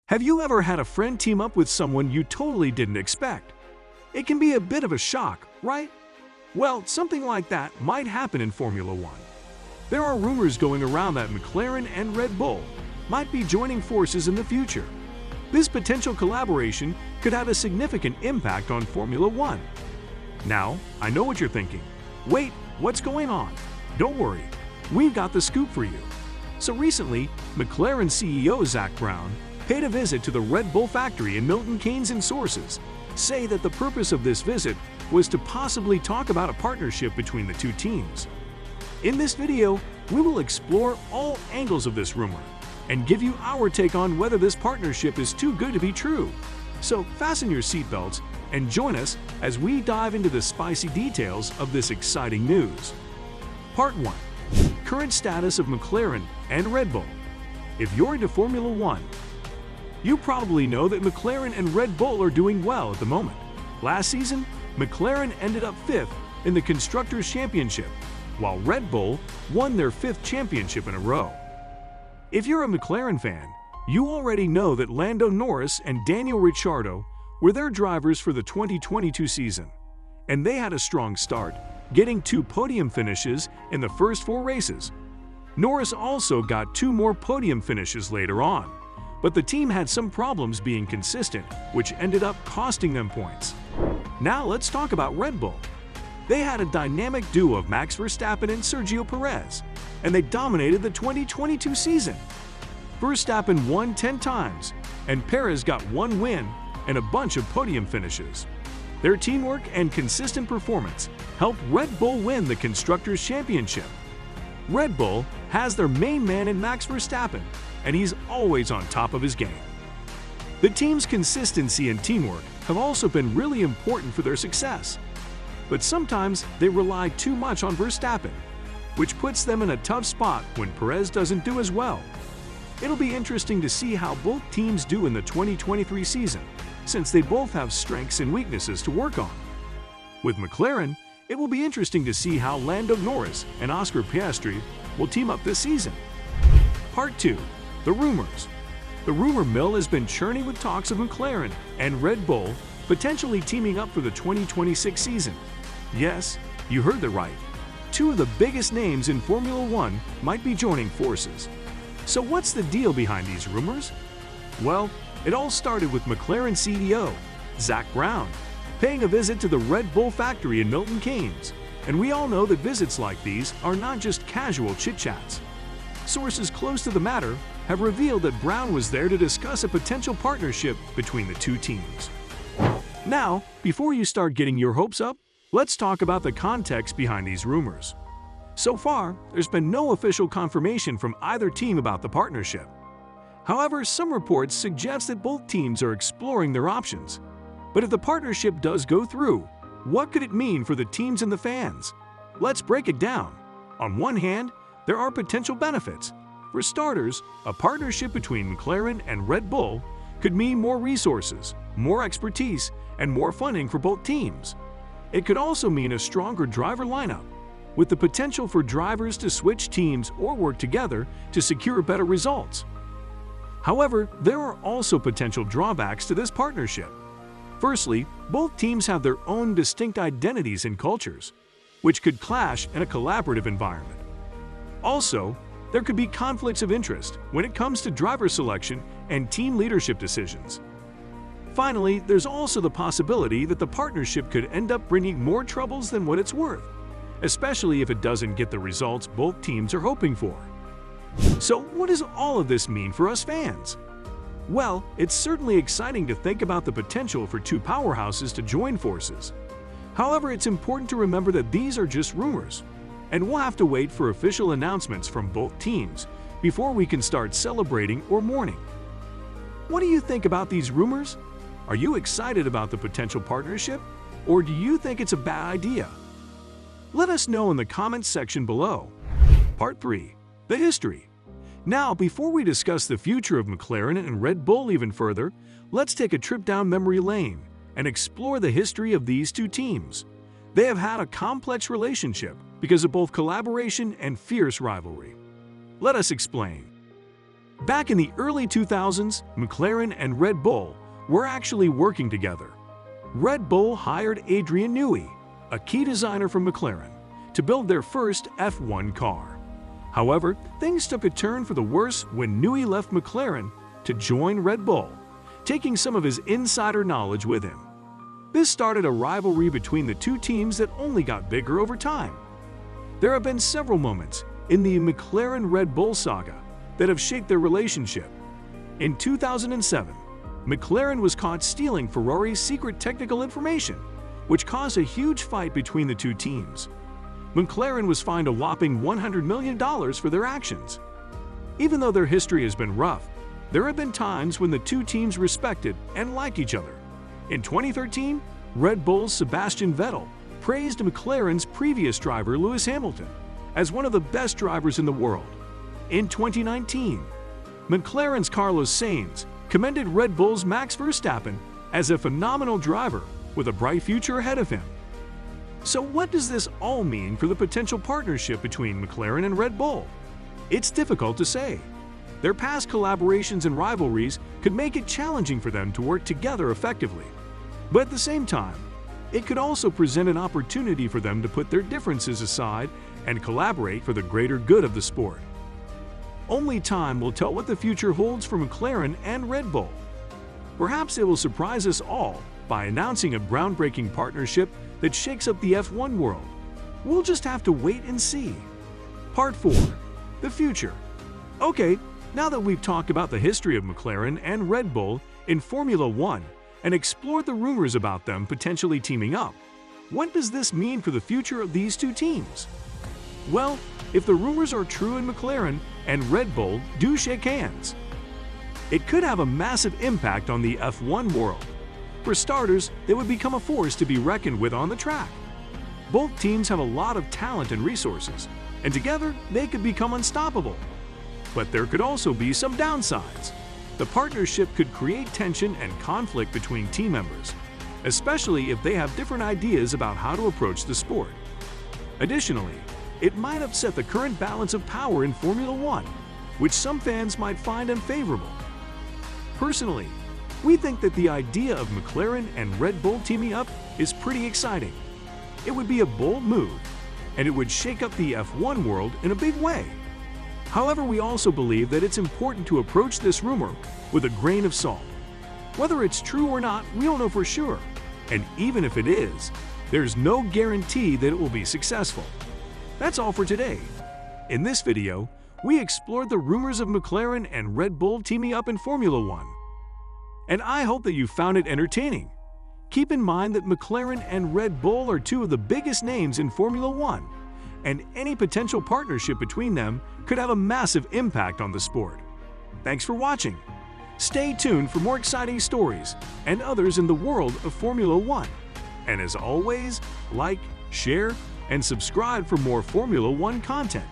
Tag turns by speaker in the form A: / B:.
A: Have you ever had a friend team up with someone you totally didn't expect? It can be a bit of a shock, right? Well, something like that might happen in Formula One. There are rumors going around that McLaren and Red Bull might be joining forces in the future. This potential collaboration could have a significant impact on Formula One. Now, I know what you're thinking. Wait, what's going on? Don't worry, we've got the scoop for you. So recently, McLaren CEO Zak Brown paid a visit to the Red Bull factory in Milton Keynes, and sources say that the purpose of this visit was to possibly talk about a partnership between the two teams. In this video, we will explore all angles of this rumor and give you our take on whether this partnership is too good to be true. So fasten your seatbelts and join us as we dive into the spicy details of this exciting news. Part 1. Current status of McLaren and Red Bull. If you're into Formula One, you probably know that McLaren and Red Bull are doing well at the moment. Last season, McLaren ended up 5th in the Constructors' Championship, while Red Bull won their 5th championship in a row. If you're a McLaren fan, you already know that Lando Norris and Daniel Ricciardo were their drivers for the 2022 season, and they had a strong start, getting 2 podium finishes in the first 4 races. Norris also got 2 more podium finishes later on, but the team had some problems being consistent, which ended up costing them points. Now let's talk about Red Bull. They had a dynamic duo of MaxVerstappen and Sergio Perez, and they dominated the 2022 season. Verstappen won 10 times, and Perez got 1 win and a bunch of podium finishes. Their teamwork and consistent performance helped Red Bull win the Constructors' Championship. Red Bull has their main man in Max Verstappen, and he's always on top of his game. The team's consistency and teamwork have also been really important for their success. But sometimes they rely too much on Verstappen, which puts them in a tough spot when Perez doesn't do as well. It'll be interesting to see how both teams do in the 2023 season, since they both have strengths and weaknesses to work on. With McLaren, it will be interesting to see how Lando Norris and Oscar Piastri will team up this season. Part 2. The rumors. The rumor mill has been churning with talks of McLaren and Red Bull potentially teaming up for the 2026 season. Yes, you heard that right. 2 of the biggest names in Formula One might be joining forces. So what's the deal behind these rumors? Well, it all started with McLaren CEO Zak Brown paying a visit to the Red Bull factory in Milton Keynes, and we all know that visits like these are not just casual chit-chats. Sources close to the matter have revealed that Brown was there to discuss a potential partnership between the two teams. Now, before you start getting your hopes up, let's talk about the context behind these rumors. So far, there's been no official confirmation from either team about the partnership. However, some reports suggest that both teams are exploring their options. But if the partnership does go through, what could it mean for the teams and the fans? Let's break it down. On one hand, there are potential benefits. For starters, a partnership between McLaren and Red Bull could mean more resources, more expertise, and more funding for both teams. It could also mean a stronger driver lineup, with the potential for drivers to switch teams or work together to secure better results. However, there are also potential drawbacks to this partnership. Firstly, both teams have their own distinct identities and cultures, which could clash in a collaborative environment. Also, there could be conflicts of interest when it comes to driver selection and team leadership decisions. Finally, there's also the possibility that the partnership could end up bringing more troubles than what it's worth, especially if it doesn't get the results both teams are hoping for. So, what does all of this mean for us fans? Well, it's certainly exciting to think about the potential for 2 powerhouses to join forces. However, it's important to remember that these are just rumors, and we'll have to wait for official announcements from both teams before we can start celebrating or mourning. What do you think about these rumors? Are you excited about the potential partnership, or do you think it's a bad idea? Let us know in the comments section below. Part 3. The history. Now, before we discuss the future of McLaren and Red Bull even further, let's take a trip down memory lane and explore the history of these 2 teams. They have had a complex relationship because of both collaboration and fierce rivalry. Let us explain. Back in the early 2000s, McLaren and Red Bull were actually working together. Red Bull hired Adrian Newey, a key designer from McLaren, to build their first F1 car. However, things took a turn for the worse when Newey left McLaren to join Red Bull, taking some of his insider knowledge with him. This started a rivalry between the two teams that only got bigger over time. There have been several moments in the McLaren-Red Bull saga that have shaped their relationship. In 2007, McLaren was caught stealing Ferrari's secret technical information, which caused a huge fight between the two teams. McLaren was fined a whopping $100 million for their actions. Even though their history has been rough, there have been times when the two teams respected and liked each other. In 2013, Red Bull's Sebastian Vettel praised McLaren's previous driver Lewis Hamilton as one of the best drivers in the world. In 2019, McLaren's Carlos Sainz commended Red Bull's MaxVerstappen as a phenomenal driver with a bright future ahead of him. So what does this all mean for the potential partnership between McLaren and Red Bull? It's difficult to say. Their past collaborations and rivalries could make it challenging for them to work together effectively. But at the same time, it could also present an opportunity for them to put their differences aside and collaborate for the greater good of the sport. Only time will tell what the future holds for McLaren and Red Bull. Perhaps it will surprise us all by announcing a groundbreaking partnership that shakes up the F1 world. We'll just have to wait and see. Part 4. The future. Okay, now that we've talked about the history of McLaren and Red Bull in Formula One and explored the rumors about them potentially teaming up, what does this mean for the future of these two teams? Well, if the rumors are true and McLaren and Red Bull do shake hands, it could have a massive impact on the F1 world. For starters, they would become a force to be reckoned with on the track. Both teams have a lot of talent and resources, and together they could become unstoppable. But there could also be some downsides. The partnership could create tension and conflict between team members, especially if they have different ideas about how to approach the sport. Additionally, it might upset the current balance of power in Formula One, which some fans might find unfavorable. Personally, we think that the idea of McLaren and Red Bull teaming up is pretty exciting. It would be a bold move, and it would shake up the F1 world in a big way. However, we also believe that it's important to approach this rumor with a grain of salt. Whether it's true or not, we don't know for sure. And even if it is, there's no guarantee that it will be successful. That's all for today. In this video, we explored the rumors of McLaren and Red Bull teaming up in Formula One. And I hope that you found it entertaining. Keep in mind that McLaren and Red Bull are two of the biggest names in Formula One, and any potential partnership between them could have a massive impact on the sport. Thanks for watching. Stay tuned for more exciting stories and others in the world of Formula One. And as always, like, share, and subscribe for more Formula One content.